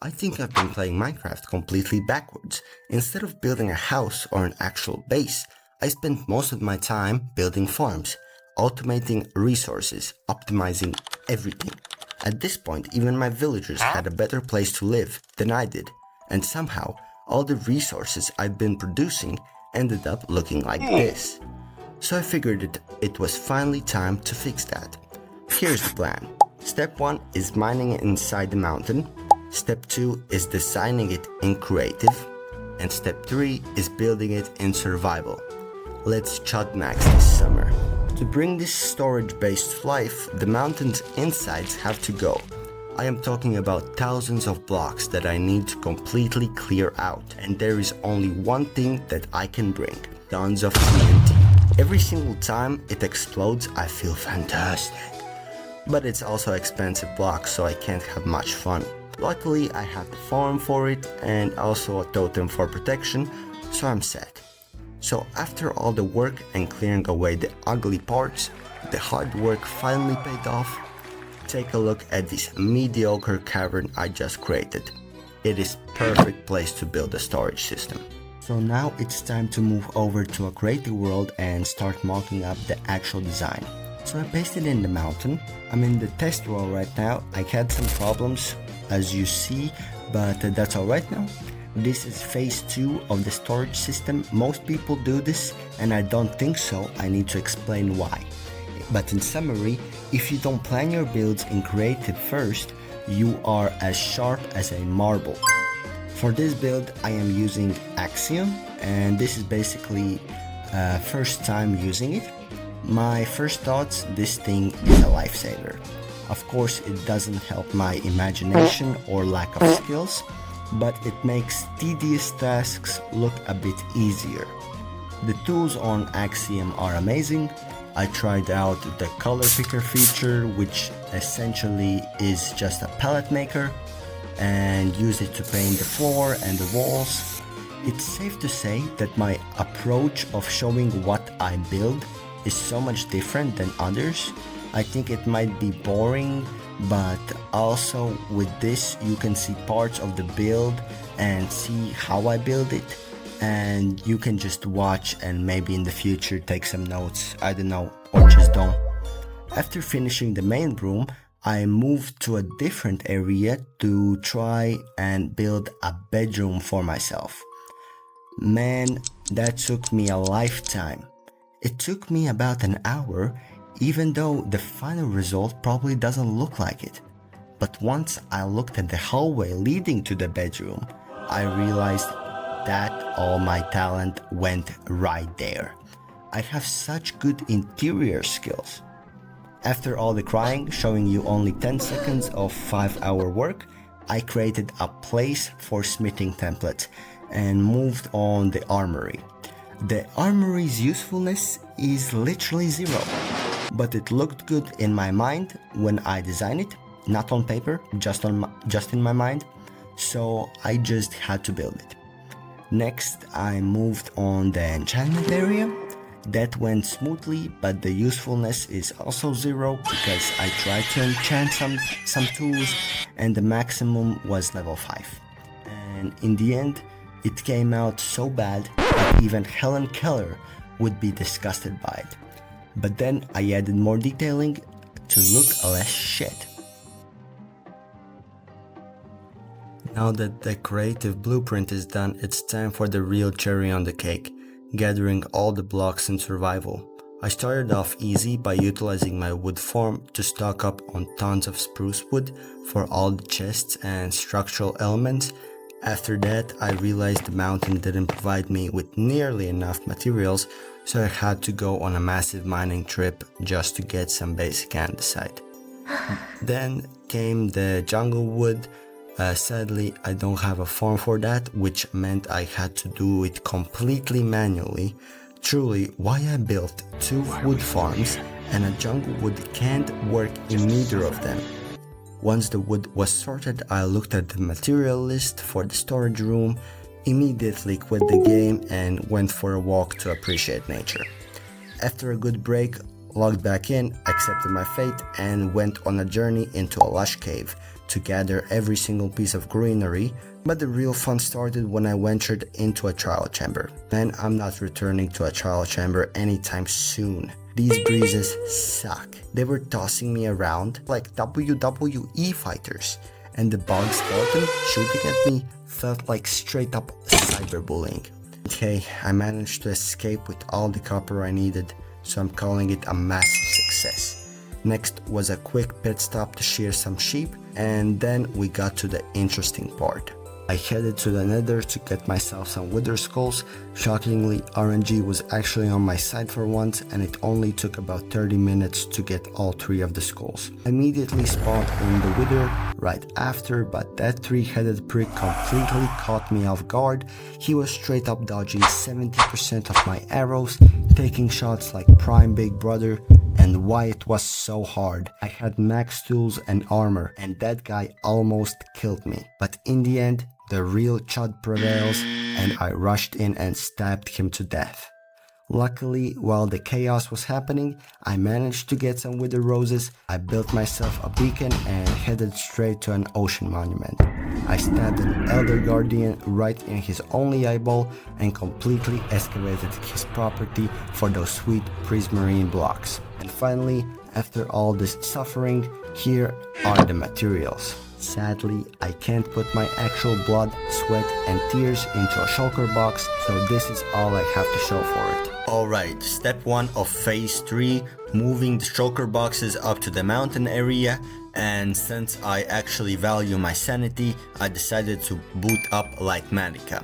I think I've been playing Minecraft completely backwards. Instead of building a house or an actual base, I spent most of my time building farms, automating resources, optimizing everything. At this point, even my villagers had a better place to live than I did, and somehow, all the resources I've been producing ended up looking like this. So I figured it was finally time to fix that. Here's the plan. Step 1 is mining it inside the mountain. Step 2 is designing it in creative. And step 3 is building it in survival. Let's chudmax this summer. To bring this storage base to life, the mountain's insides have to go. I am talking about thousands of blocks that I need to completely clear out. And there is only one thing that I can bring. Tons of TNT. Every single time it explodes, I feel fantastic. But it's also expensive block, so I can't have much fun. Luckily, I have the farm for it and also a totem for protection, so I'm set. So after all the work and clearing away the ugly parts, the hard work finally paid off. Take a look at this mediocre cavern I just created. It is perfect place to build a storage system. So now it's time to move over to a creative world and start mocking up the actual design. So I pasted in the mountain. I'm in the test world right now. I had some problems as you see, but that's alright now. This is phase 2 of the storage system. Most people do this and I don't think so. I need to explain why. But in summary, if you don't plan your builds in creative first, you are as sharp as a marble. For this build I am using Axiom, and this is basically first time using it. My first thoughts, this thing is a lifesaver. Of course it doesn't help my imagination or lack of skills, but it makes tedious tasks look a bit easier. The tools on Axiom are amazing. I tried out the color picker feature, which essentially is just a palette maker, and use it to paint the floor and the walls. It's safe to say that my approach of showing what I build is so much different than others. I think it might be boring, but also with this you can see parts of the build and see how I build it, and you can just watch and maybe in the future take some notes, I don't know, or just don't. After finishing the main room, I moved to a different area to try and build a bedroom for myself. Man, that took me a lifetime. It took me about an hour, even though the final result probably doesn't look like it. But once I looked at the hallway leading to the bedroom, I realized that all my talent went right there. I have such good interior skills. After all the crying, showing you only 10 seconds of 5-hour work, I created a place for smithing templates and moved on the armory. The armory's usefulness is literally zero, but it looked good in my mind when I designed it, not on paper, just in my mind, so I just had to build it. Next, I moved on the enchantment area. That went smoothly, but the usefulness is also zero because I tried to enchant some tools and the maximum was level 5. And in the end, it came out so bad that even Helen Keller would be disgusted by it. But then I added more detailing to look less shit. Now that the creative blueprint is done, it's time for the real cherry on the cake. Gathering all the blocks in survival. I started off easy by utilizing my wood farm to stock up on tons of spruce wood for all the chests and structural elements. After that, I realized the mountain didn't provide me with nearly enough materials, so I had to go on a massive mining trip just to get some basic andesite. Then came the jungle wood. Sadly, I don't have a farm for that, which meant I had to do it completely manually. Truly, why I built 2 wood farms and a jungle wood can't work in neither of them. Once the wood was sorted, I looked at the material list for the storage room, immediately quit the game and went for a walk to appreciate nature. After a good break, logged back in, accepted my fate and went on a journey into a lush cave to gather every single piece of greenery, but the real fun started when I ventured into a trial chamber. And I'm not returning to a trial chamber anytime soon. These breezes suck. They were tossing me around like WWE fighters, and the bug skeleton shooting at me felt like straight up cyberbullying. Okay, I managed to escape with all the copper I needed, so I'm calling it a massive success. Next was a quick pit stop to shear some sheep, and then we got to the interesting part. I headed to the nether to get myself some wither skulls. Shockingly, RNG was actually on my side for once, and it only took about 30 minutes to get all 3 of the skulls. I immediately spawned in the wither right after, but that 3-headed prick completely caught me off guard. He was straight up dodging 70% of my arrows, taking shots like Prime Big Brother. And why it was so hard. I had max tools and armor, and that guy almost killed me. But in the end, the real chud prevails, and I rushed in and stabbed him to death. Luckily, while the chaos was happening, I managed to get some wither roses. I built myself a beacon and headed straight to an ocean monument. I stabbed an elder guardian right in his only eyeball and completely excavated his property for those sweet prismarine blocks. And finally, after all this suffering, here are the materials. Sadly, I can't put my actual blood, sweat and tears into a shulker box, so this is all I have to show for it. Alright, step 1 of phase 3, moving the shulker boxes up to the mountain area, and since I actually value my sanity, I decided to boot up Litematica.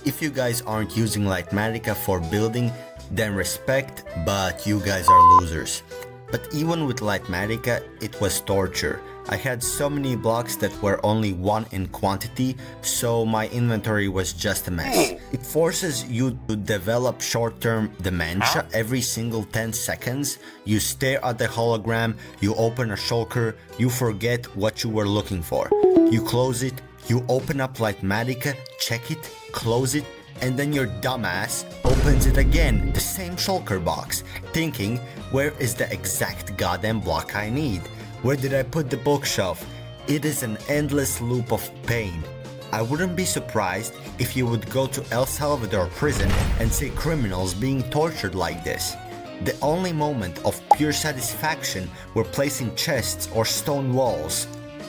If you guys aren't using Litematica for building, then respect, but you guys are losers. But even with Litematica, it was torture. I had so many blocks that were only 1 in quantity, so my inventory was just a mess. It forces you to develop short-term dementia every single 10 seconds. You stare at the hologram, you open a shulker, you forget what you were looking for. You close it, you open up Litematica, check it, close it, and then your dumbass opens it again, the same shulker box, thinking, where is the exact goddamn block I need? Where did I put the bookshelf? It is an endless loop of pain. I wouldn't be surprised if you would go to El Salvador prison and see criminals being tortured like this. The only moment of pure satisfaction were placing chests or stone walls.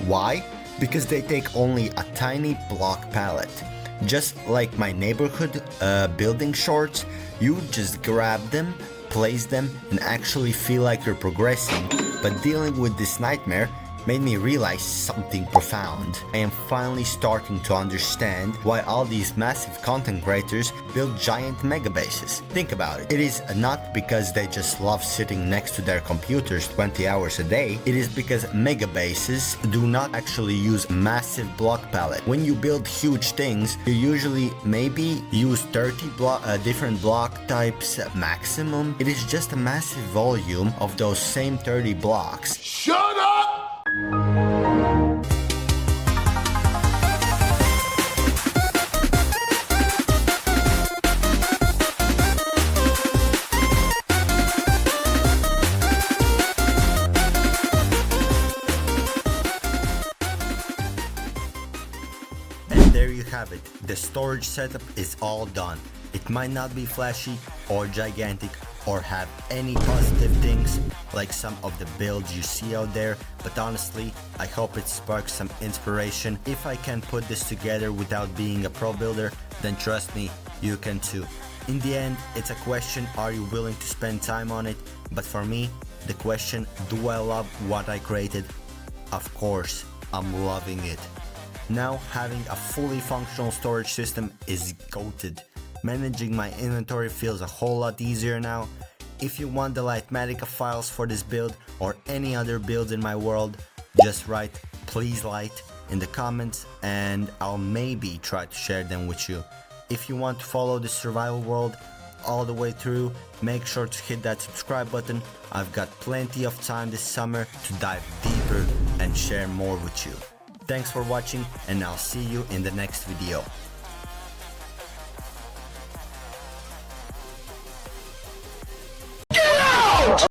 Why? Because they take only a tiny block pallet. Just like my neighborhood building shorts, you just grab them, place them, and actually feel like you're progressing. But dealing with this nightmare made me realize something profound. I am finally starting to understand why all these massive content creators build giant mega bases. Think about it. It is not because they just love sitting next to their computers 20 hours a day. It is because mega bases do not actually use massive block palette. When you build huge things, you usually maybe use 30 different block types maximum. It is just a massive volume of those same 30 blocks. Shut up! And there you have it. The storage setup is all done. It might not be flashy or gigantic or have any positive things like some of the builds you see out there, but honestly, I hope it sparks some inspiration. If I can put this together without being a pro builder, then trust me, you can too. In the end, it's a question, are you willing to spend time on it? But for me, the question, do I love what I created? Of course, I'm loving it. Now having a fully functional storage system is goated. Managing my inventory feels a whole lot easier now. If you want the Litematica files for this build or any other builds in my world, just write "please light" in the comments and I'll maybe try to share them with you. If you want to follow the survival world all the way through, make sure to hit that subscribe button. I've got plenty of time this summer to dive deeper and share more with you. Thanks for watching, and I'll see you in the next video.